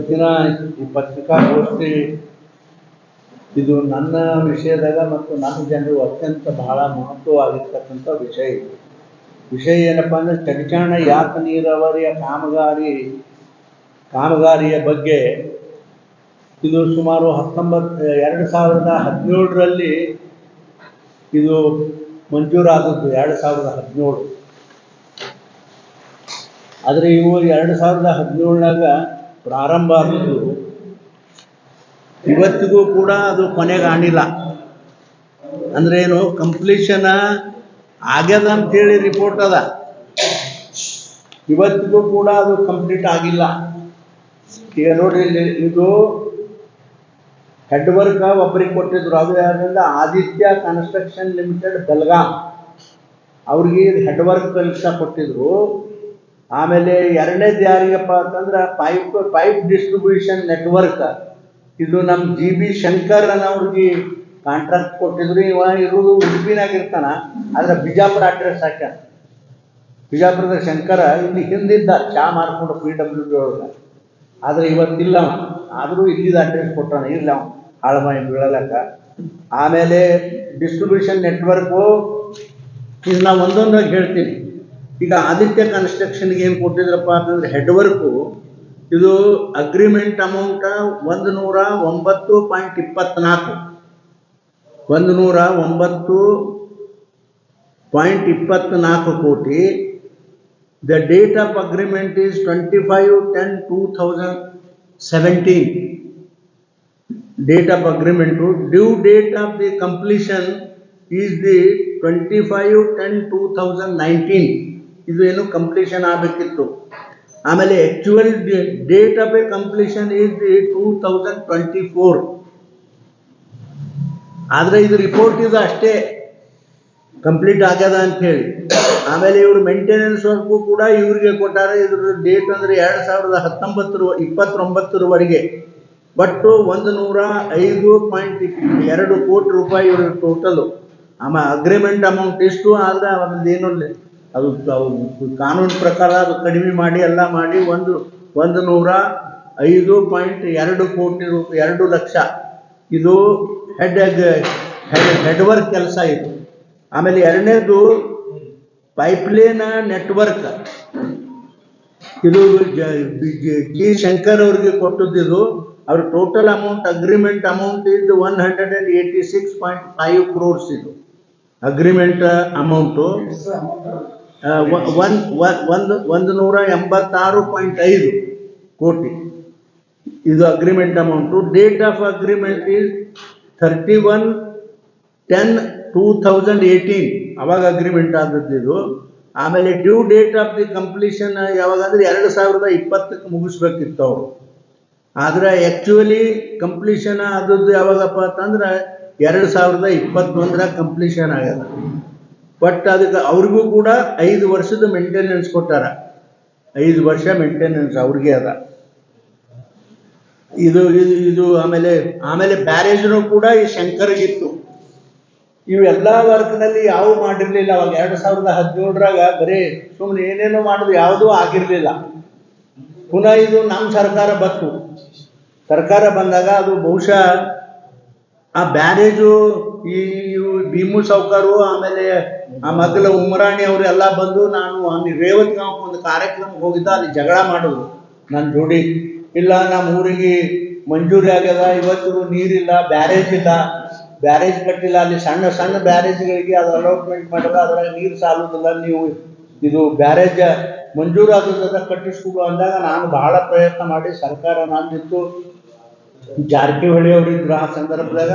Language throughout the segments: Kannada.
ಇವತ್ತಿನ ಈ ಪತ್ರಿಕಾಗೋಷ್ಠಿ ಇದು ನನ್ನ ವಿಷಯದಾಗ ಮತ್ತು ನನ್ನ ಜನರು ಅತ್ಯಂತ ಬಹಳ ಮಹತ್ವವಾಗಿರ್ತಕ್ಕಂಥ ವಿಷಯ ಏನಪ್ಪ ಅಂದರೆ ಚಡಿಚಾಣ ಯಾತ ನೀರಾವರಿಯ ಕಾಮಗಾರಿಯ ಬಗ್ಗೆ ಇದು ಸುಮಾರು 2017ರಲ್ಲಿ ಇದು ಮಂಜೂರಾದದ್ದು 2017. ಆದರೆ ಇವು 2017ನಾಗ ಪ್ರಾರಂಭ ಆದದ್ದು ಇವತ್ತಿಗೂ ಕೂಡ ಅದು ಕೊನೆಗಾಣಿಲ್ಲ. ಅಂದ್ರೆ ಏನು, ಕಂಪ್ಲೀಷನ್ ಆಗ್ಯದ ಅಂತೇಳಿ ರಿಪೋರ್ಟ್ ಅದ, ಇವತ್ತಿಗೂ ಕೂಡ ಅದು ಕಂಪ್ಲೀಟ್ ಆಗಿಲ್ಲ. ಈಗ ನೋಡಿ, ಇದು ಹೆಡ್ ವರ್ಕ್ ಒಬ್ಬರಿಗೆ ಕೊಟ್ಟಿದ್ರು, ಅದು ಯಾರಿಂದ, ಆದಿತ್ಯ ಕನ್ಸ್ಟ್ರಕ್ಷನ್ ಲಿಮಿಟೆಡ್ ಬೆಳಗಾಂ ಅವ್ರಿಗೆ ಹೆಡ್ ವರ್ಕ್ ಕೆಲಸ ಕೊಟ್ಟಿದ್ರು. ಆಮೇಲೆ ಎರಡನೇದು ಯಾರಿಗಪ್ಪ ಅಂತಂದ್ರೆ ಪೈಪ್ ಡಿಸ್ಟ್ರಿಬ್ಯೂಷನ್ ನೆಟ್ವರ್ಕ್, ಇದು ನಮ್ಮ GB ಶಂಕರ್ ಅನ್ನೋರಿಗೆ ಕಾಂಟ್ರಾಕ್ಟ್ ಕೊಟ್ಟಿದ್ರು. ಇವ ಇರೋದು ಉಡುಪಿನಾಗಿರ್ತಾನ, ಆದ್ರೆ ಬಿಜಾಪುರ ಅಡ್ರೆಸ್ ಹಾಕ್ಯಾನ. ಬಿಜಾಪುರದ ಶಂಕರ ಇಲ್ಲಿ ಹಿಂದಿದ್ದ ಚಾ ಮಾರ್ಕೊಂಡು PWD ಒಳಗೆ, ಆದರೆ ಇವತ್ತಿಲ್ಲ. ಆದರೂ ಇಲ್ಲಿದ ಅಡ್ರೆಸ್ ಕೊಟ್ಟಾನ, ಇಲ್ಲ ಆಳಮಾಯಿ ಬೀಳಲಕ್ಕ. ಆಮೇಲೆ ಡಿಸ್ಟ್ರಿಬ್ಯೂಷನ್ ನೆಟ್ವರ್ಕು, ಇದು ನಾವು ಒಂದೊಂದಾಗಿ ಹೇಳ್ತೀನಿ. ಈಗ ಆದಿತ್ಯ ಕನ್ಸ್ಟ್ರಕ್ಷನ್ಗೆ ಏನು ಕೊಟ್ಟಿದ್ರಪ್ಪ ಅಂತಂದ್ರೆ ಹೆಡ್ ವರ್ಕು, ಇದು ಅಗ್ರಿಮೆಂಟ್ ಅಮೌಂಟ್ 109.24 ಕೋಟಿ. The date of agreement is 25/10/2017. Date of agreement. Due date of the completion is the 25/10/2019. ಇದು ಏನು ಕಂಪ್ಲೀಷನ್ ಆಗಬೇಕಿತ್ತು. ಆಮೇಲೆ actual date of a completion is the 2024. ಆದರೆ ಇದು ರಿಪೋರ್ಟ್ ಇದು ಅಷ್ಟೇ ಕಂಪ್ಲೀಟ್ ಆಗ್ಯದ ಅಂತ ಹೇಳಿ. ಆಮೇಲೆ ಇವರು ಮೇಂಟೆನೆನ್ಸ್ ವರ್ಕು ಕೂಡ ಇವ್ರಿಗೆ ಕೊಟ್ಟಾರೆ. ಇದ್ರ ಡೇಟ್ ಅಂದರೆ 2029ರವರೆಗೆ. ಬಟ್ 105.2 ಕೋಟಿ ರೂಪಾಯಿ ಇವ್ರ ಟೋಟಲು. ಆಮೇಲೆ ಅಗ್ರಿಮೆಂಟ್ ಅಮೌಂಟ್ ಇಷ್ಟು, ಆದರೆ ಅದೇನು ಅದು ಕಾನೂನು ಪ್ರಕಾರ ಅದು ಕಡಿಮೆ ಮಾಡಿ ಎಲ್ಲ ಮಾಡಿ 105.2 ಕೋಟಿ ರೂಪಾಯಿ, 2 ಲಕ್ಷ ಇದು ಹೆಡ್ ವರ್ಕ್ ಕೆಲಸ ಇದು. ಆಮೇಲೆ ಎರಡನೇದು ಪೈಪ್ಲೈನ್ ನೆಟ್ವರ್ಕ್, ಇದು G ಶಂಕರ್ ಅವ್ರಿಗೆ ಕೊಟ್ಟದ್ದು. ಅವ್ರ ಟೋಟಲ್ ಅಮೌಂಟ್, ಅಗ್ರಿಮೆಂಟ್ ಅಮೌಂಟ್ ಇದು 186.5 crores. ಇದು ಅಗ್ರಿಮೆಂಟ್ ಅಮೌಂಟು 186.5 ಕೋಟಿ ಇದು agreement amount. Date of agreement is 31/10/2018, ಅವಾಗ ಅಗ್ರಿಮೆಂಟ್ ಆದದ್ದು ಇದು. ಆಮೇಲೆ due date of the completion ಯಾವಾಗ ಅಂದರೆ 2020ಕ್ಕೆ ಮುಗಿಸ್ಬೇಕಿತ್ತು ಅವರು. ಆದರೆ ಆ್ಯಕ್ಚುಲಿ ಕಂಪ್ಲೀಷನ್ ಆದದ್ದು ಯಾವಾಗಪ್ಪ ಅಂತಂದ್ರೆ 2021 ಕಂಪ್ಲೀಷನ್ ಆಗ್ಯದ. ಬಟ್ ಅದಕ್ಕೆ ಅವ್ರಿಗೂ ಕೂಡ 5 ವರ್ಷದ ಮೇಂಟೆನೆನ್ಸ್ ಕೊಟ್ಟಾರ. 5 ವರ್ಷ ಮೇಂಟೆನೆನ್ಸ್ ಅವ್ರಿಗೆ ಅದ. ಇದು ಆಮೇಲೆ ಬ್ಯಾರೇಜ್ನು ಕೂಡ ಈ ಶಂಕರ್ಗಿತ್ತು. ಇವೆಲ್ಲ ವರ್ಕ್ನಲ್ಲಿ ಯಾವ ಮಾಡಿರಲಿಲ್ಲ. ಅವಾಗ 2017ರಾಗ ಬರೀ ಸುಮ್ಮನೆ ಏನೇನೋ ಮಾಡೋದು, ಯಾವುದೂ ಆಗಿರಲಿಲ್ಲ. ಪುನಃ ಇದು ನಮ್ಮ ಸರ್ಕಾರ ಬಂದಾಗ ಅದು ಬಹುಶಃ ಆ ಬ್ಯಾರೇಜು ಈ ಭೀಮು ಸೌಕರು, ಆಮೇಲೆ ಆ ಮಗ್ಲ ಉಮರಾಣಿ ಅವರು ಎಲ್ಲ ಬಂದು, ನಾನು ಅಲ್ಲಿ ರೇವತ್ಗಾಂವ್ಗೆ ಒಂದು ಕಾರ್ಯಕ್ರಮಕ್ಕೆ ಹೋಗಿದ್ದ, ಅಲ್ಲಿ ಜಗಳ ಮಾಡೋದು ನನ್ನ ಜೋಡಿ. ಇಲ್ಲ, ನಮ್ಮ ಊರಿಗೆ ಮಂಜೂರಿ ಆಗ್ಯದ, ಇವತ್ತಿಗೂ ನೀರಿಲ್ಲ, ಬ್ಯಾರೇಜ್ ಕಟ್ಟಿಲ್ಲ, ಅಲ್ಲಿ ಸಣ್ಣ ಸಣ್ಣ ಬ್ಯಾರೇಜ್ಗಳಿಗೆ ಅದು ಅಲಾಟ್ಮೆಂಟ್ ಮಾಡಿಲ್ಲ, ಅದ್ರಾಗ ನೀರು ಸಾಲುದಿಲ್ಲ, ನೀವು ಇದು ಬ್ಯಾರೇಜ್ ಮಂಜೂರಾದ ಕಟ್ಟಿಸ್ಕೊಡು ಅಂದಾಗ ನಾನು ಬಹಳ ಪ್ರಯತ್ನ ಮಾಡಿ ಸರ್ಕಾರ ನಂದಿತ್ತು. ಜಾರಕಿಹೊಳಿ ಅವರಿದ್ರು ಆ ಸಂದರ್ಭದಾಗ,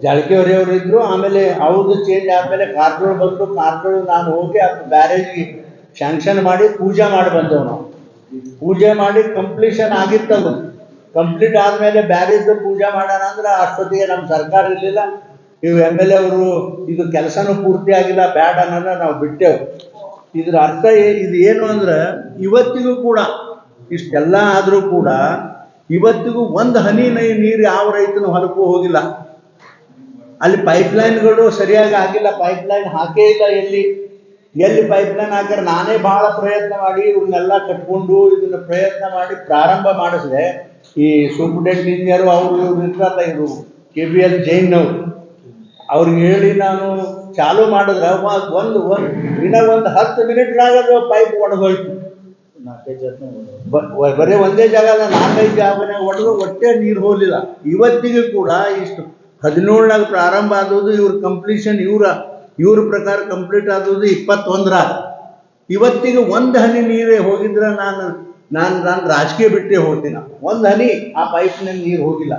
ಜಾರಕಿಹೊಳಿ ಅವರಿದ್ರು. ಆಮೇಲೆ ಅವ್ರದ್ದು ಚೇಂಜ್ ಆದಮೇಲೆ ಕಾರಜೋಳ ಬಂದು, ಕಾರಜೋಳ ನಾನು ಹೋಗಿ ಅದು ಬ್ಯಾರೇಜ್ಗೆ ಶಾಂಕ್ಷನ್ ಮಾಡಿ ಪೂಜೆ ಮಾಡಿ ಬಂದೆವು ನಾವು. ಪೂಜೆ ಮಾಡಿ ಕಂಪ್ಲೀಷನ್ ಆಗಿತ್ತದು. ಕಂಪ್ಲೀಟ್ ಆದಮೇಲೆ ಬ್ಯಾರೇಜ್ ಪೂಜೆ ಮಾಡೋಣ ಅಂದ್ರೆ ಅಷ್ಟೊತ್ತಿಗೆ ನಮ್ಮ ಸರ್ಕಾರ ಇರಲಿಲ್ಲ. ಇವು MLA ಅವರು ಇದು ಕೆಲಸನೂ ಪೂರ್ತಿ ಆಗಿಲ್ಲ, ಬ್ಯಾಡ ಅನ್ನೋದು ನಾವು ಬಿಟ್ಟೆವು. ಇದ್ರ ಅರ್ಥ ಇದು ಏನು ಅಂದ್ರೆ, ಇವತ್ತಿಗೂ ಕೂಡ ಇಷ್ಟೆಲ್ಲ ಆದರೂ ಕೂಡ ಇವತ್ತಿಗೂ ಒಂದು ಹನಿ ನೀರು ಯಾವ ರೈತನ ಹೊಲಕ್ಕೂ ಹೋಗಿಲ್ಲ. ಅಲ್ಲಿ ಪೈಪ್ಲೈನ್ಗಳು ಸರಿಯಾಗಿ ಆಗಿಲ್ಲ, ಪೈಪ್ಲೈನ್ ಹಾಕೇ ಇಲ್ಲ ಎಲ್ಲಿ. ಎಲ್ಲಿ ಪೈಪ್ಲೈನ್ ಹಾಕ್ಯಾರ ನಾನೇ ಭಾಳ ಪ್ರಯತ್ನ ಮಾಡಿ ಇವ್ರನ್ನೆಲ್ಲ ಕಟ್ಕೊಂಡು ಇದನ್ನ ಪ್ರಯತ್ನ ಮಾಡಿ ಪ್ರಾರಂಭ ಮಾಡಿಸಿದೆ. ಈ ಸೂಪರ್ಡೆಂಟ್ ಇಂಜಿನಿಯರು ಅವರು ಇವ್ರು ಇರ್ತಾರಲ್ಲ, ಇವರು KBL ಜೈನ್ನವರು, ಅವ್ರಿಗೆ ಹೇಳಿ ನಾನು ಚಾಲು ಮಾಡಿದ್ರೆ ಒಂದು ದಿನ 10 ಮಿನಿಟ್ನಾಗ ಪೈಪ್ ಒಡೆದೋಯ್ತು. ಬರೀ ಒಂದೇ ಜಾಗ 4-5 ಜಾಗನಾಗ ಒಡೆದು ಒಟ್ಟೆ ನೀರು ಹೋಗಲಿಲ್ಲ. ಇವತ್ತಿಗೂ ಕೂಡ ಇಷ್ಟು 17ನಾಗ ಪ್ರಾರಂಭ ಆದದ್ದು, ಇವ್ರ ಕಂಪ್ಲೀಷನ್ ಇವ್ರ ಪ್ರಕಾರ ಕಂಪ್ಲೀಟ್ ಆದದ್ದು 21ರಾಗ. ಇವತ್ತಿಗೆ ಒಂದು ಹನಿ ನೀರೇ ಹೋಗಿದ್ರೆ ನಾನು ರಾಜಕೀಯ ಬಿಟ್ಟೇ ಹೋಗ್ತೀನಿ. ಒಂದು ಹನಿ ಆ ಪೈಪ್ನಲ್ಲಿ ನೀರು ಹೋಗಿಲ್ಲ.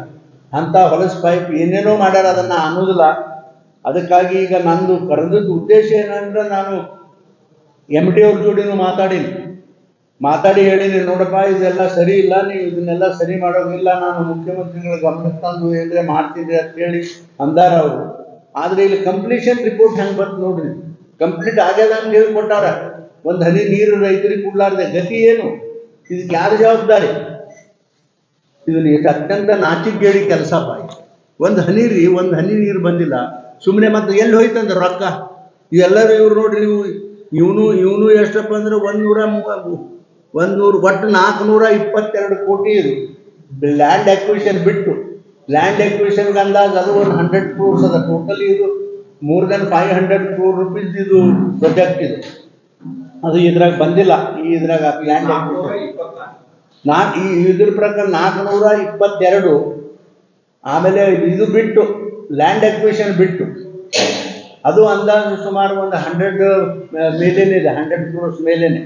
ಅಂಥ ಹೊಲಸು ಪೈಪ್ ಏನೇನೋ ಮಾಡ್ಯಾರ, ಅದನ್ನು ಅನ್ನೋದಿಲ್ಲ. ಅದಕ್ಕಾಗಿ ಈಗ ನಂದು ಕರೆದದ್ದು ಉದ್ದೇಶ ಏನಂದ್ರೆ, ನಾನು MD ಅವ್ರ ಜೋಡಿನೂ ಮಾತಾಡಿ ಹೇಳಿನಿ, ನೋಡಪ್ಪ ಇದೆಲ್ಲ ಸರಿ ಇಲ್ಲ, ನೀವು ಇದನ್ನೆಲ್ಲ ಸರಿ ಮಾಡೋಂಗಿಲ್ಲ, ನಾನು ಮುಖ್ಯಮಂತ್ರಿಗಳ ಗಮನಕ್ಕೆ ತಂದು ಏನ್ರೆ ಮಾಡ್ತೀನಿ ಅಂತ ಹೇಳಿ ಅಂದಾರ ಅವರು. ಆದರೆ ಇಲ್ಲಿ ಕಂಪ್ಲೀಷನ್ ರಿಪೋರ್ಟ್ ಹೆಂಗೆ ಬರ್ತು ನೋಡ್ರಿ, ಕಂಪ್ಲೀಟ್ ಆಗ್ಯದ ಅಂತ ಹೇಳ್ಕೊಟ್ಟಾರ. ಒಂದು ಹನಿ ನೀರು ರೈತರಿಗೆ ಕೊಡ್ಲಾರ್ದೆ ಗತಿ ಏನು? ಇದಕ್ಕೆ ಯಾರು ಜವಾಬ್ದಾರಿ? ಇದನ್ನ ಅತ್ಯಂತ ನಾಚಿಕೆಗೇಡಿ ಕೆಲಸಪ್ಪ. ಒಂದು ಹನಿ ನೀರು ಬಂದಿಲ್ಲ, ಸುಮ್ಮನೆ ಮತ್ತೆ ಎಲ್ಲಿ ಹೋಯ್ತಂದ್ರೆ ರೊಕ್ಕ ಇವೆಲ್ಲರೂ ಇವ್ರು ನೋಡ್ರಿ. ಇವನು ಎಷ್ಟಪ್ಪ ಅಂದ್ರೆ 100 ಒಟ್ಟು 422 ಕೋಟಿ ಇದು ಲ್ಯಾಂಡ್ ಅಕ್ವಿಷನ್ ಬಿಟ್ಟು. ಲ್ಯಾಂಡ್ ಅಕ್ವಿಷನ್ಗೆ ಅಂದಾಜು ಅದು ಒಂದು 100 crores ಅದ. ಟೋಟಲಿ ಇದು more than 500 crore rupees ಇದು ಪ್ರಾಜೆಕ್ಟ್ ಇದು. ಅದು ಇದ್ರಾಗ ಬಂದಿಲ್ಲ. ಇದ್ರಾಗ ಲ್ಯಾಂಡ್ ಇದ್ರ ಪ್ರಕಾರ 422. ಆಮೇಲೆ ಇದು ಬಿಟ್ಟು ಲ್ಯಾಂಡ್ ಅಕ್ವಿಷನ್ ಬಿಟ್ಟು ಅದು ಅಂದಾಜು ಸುಮಾರು ಒಂದು 100 ಮೇಲೇನೆ ಇದೆ, 100 crores ಮೇಲೇನೆ.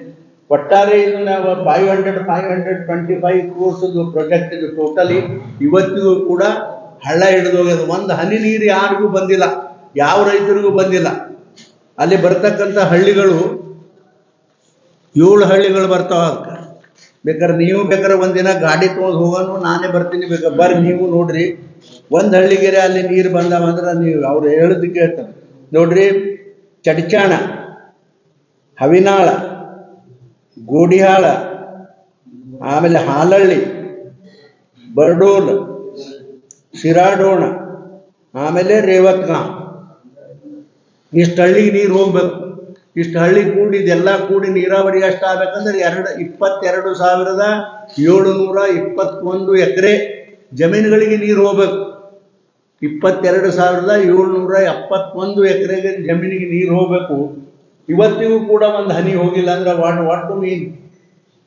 ಒಟ್ಟಾರೆ ಇದನ್ನ 525 crores ಪ್ರಾಜೆಕ್ಟ್ ಇದು ಟೋಟಲಿ. ಇವತ್ತಿಗೂ ಕೂಡ ಹಳ್ಳ ಹಿಡಿದೋಗ್ಯದ. ಒಂದು ಹನಿ ನೀರು ಯಾರಿಗೂ ಬಂದಿಲ್ಲ, ಯಾವ ರೈತರಿಗೂ ಬಂದಿಲ್ಲ. ಅಲ್ಲಿ ಬರ್ತಕ್ಕಂಥ ಹಳ್ಳಿಗಳು 7 ಹಳ್ಳಿಗಳು ಬರ್ತಾವ. ಅದಕ್ಕೆ ಬೇಕಾದ್ರೆ ನೀವು ಒಂದಿನ ಗಾಡಿ ತೊಗೊಂಡು ಹೋಗೋನು, ನಾನೇ ಬರ್ತೀನಿ, ಬೇಕಾದ್ರೆ ಬರ್ರಿ ನೀವು ನೋಡ್ರಿ. ಒಂದು ಹಳ್ಳಿಗೆರೆ ಅಲ್ಲಿ ನೀರು ಬಂದಾವಂದ್ರೆ ನೀವು ಅವ್ರು ಹೇಳೋದಕ್ಕೆ ಹೇಳ್ತಾರೆ ನೋಡ್ರಿ. ಚಡ್ಚಾಣ, ಹವಿನಾಳ, ಗೋಡಿಹಾಳ, ಆಮೇಲೆ ಹಾಲಳ್ಳಿ, ಬರ್ಡೋಲ್, ಶಿರಾಡೋಣ, ಆಮೇಲೆ ರೇವತ್ಗಾಂವ್, ಇಷ್ಟು ಹಳ್ಳಿಗೆ ನೀರು ಹೋಗ್ಬೇಕು. ಇಷ್ಟು ಹಳ್ಳಿ ಕೂಡಿ ಇದೆಲ್ಲ ಕೂಡಿ ನೀರಾವರಿ ಎಷ್ಟು ಆಗ್ಬೇಕಂದ್ರೆ 22,721 ಎಕರೆ ಜಮೀನುಗಳಿಗೆ ನೀರು ಹೋಗ್ಬೇಕು. 22,771 ಎಕರೆಗೆ ಜಮೀನಿಗೆ ನೀರು ಹೋಗ್ಬೇಕು. ಇವತ್ತಿಗೂ ಕೂಡ ಒಂದು ಹನಿ ಹೋಗಿಲ್ಲ ಅಂದ್ರೆ ಒಟ್ಟು ಮೀನು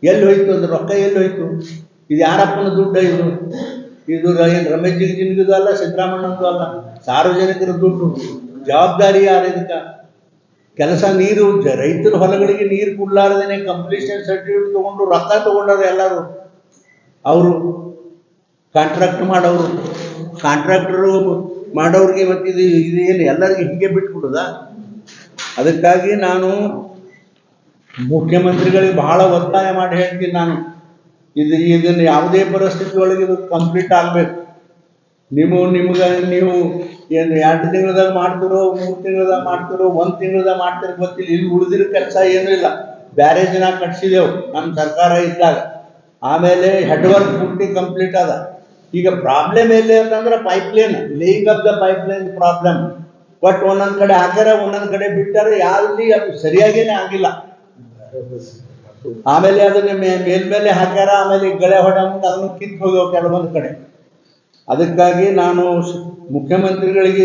ಎಲ್ಲಿ ಹೋಯ್ತು ಅಂದ್ರೆ ರೊಕ್ಕ ಎಲ್ಲಿ ಹೋಯ್ತು? ಇದು ಯಾರಪ್ಪನ ದುಡ್ಡು? ಇದು ಏನು ರಮೇಶ್ ಜಿಗಜಿನ್ಗಿದು ಅಲ್ಲ, ಸಿದ್ದರಾಮಣ್ಣಂದು ಅಲ್ಲ, ಸಾರ್ವಜನಿಕರ ದುಡ್ಡು. ಜವಾಬ್ದಾರಿ ಯಾರು ಇದಕ್ಕೆ? ಕೆಲಸ ನೀರು ರೈತರ ಹೊಲಗಳಿಗೆ ನೀರು ಕೊಡ್ಲಾರ್ದೇನೆ ಕಂಪ್ಲೀಷನ್ ಸರ್ಟಿಫಿಕೇಟ್ ತೊಗೊಂಡು ರೊಕ್ಕ ತೊಗೊಂಡಾರ ಎಲ್ಲರೂ. ಅವರು ಕಾಂಟ್ರಾಕ್ಟರು ಮಾಡೋರಿಗೆ ಮತ್ತು ಇದು ಏನು ಎಲ್ಲರಿಗೆ ಹೀಗೆ ಬಿಟ್ಬಿಡುದ? ಅದಕ್ಕಾಗಿ ನಾನು ಮುಖ್ಯಮಂತ್ರಿಗಳಿಗೆ ಬಹಳ ಒತ್ತಾಯ ಮಾಡಿ ಹೇಳ್ತೀನಿ. ನಾನು ಇದನ್ನು ಯಾವುದೇ ಪರಿಸ್ಥಿತಿ ಒಳಗೆ ಇದು ಕಂಪ್ಲೀಟ್ ಆಗಬೇಕು. ನೀವು ಏನು 2 ತಿಂಗಳದಾಗ ಮಾಡ್ತಿರೋ, 3 ತಿಂಗಳದಾಗ ಮಾಡ್ತಿರೋ, 1 ತಿಂಗಳದಾಗ ಮಾಡ್ತಿರೋ ಗೊತ್ತಿಲ್ಲ. ಇಲ್ಲಿ ಉಳಿದಿರೋ ಕೆಲಸ ಏನೂ ಇಲ್ಲ. ಬ್ಯಾರೇಜ್ನ ಕಟ್ಸಿದೆವು ನಮ್ಮ ಸರ್ಕಾರ ಇದ್ದಾಗ. ಆಮೇಲೆ ಹೆಡ್ ವರ್ಕ್ ಪೂರ್ತಿ ಕಂಪ್ಲೀಟ್ ಅದ. ಈಗ ಪ್ರಾಬ್ಲಮ್ ಎಲ್ಲಿ ಅಂತಂದ್ರೆ pipeline, laying of the pipeline problem. But ಒಂದೊಂದು ಕಡೆ ಹಾಕ್ಯಾರ, ಒಂದೊಂದು ಕಡೆ ಬಿಟ್ಟಾರೆ. ಯಾವ್ದು ಅದು ಸರಿಯಾಗೇನೆ ಆಗಿಲ್ಲ. ಆಮೇಲೆ ಅದನ್ನ ಮೇಲ್ಮೇಲೆ ಹಾಕ್ಯಾರ, ಆಮೇಲೆ ಗಳೆ ಹೊಡ ಮುಂದೆ ಅದನ್ನು ಕಿತ್ತು ಹೋಗ್ಯಾವ ಕೆಲವೊಂದು ಕಡೆ. ಅದಕ್ಕಾಗಿ ನಾನು ಮುಖ್ಯಮಂತ್ರಿಗಳಿಗೆ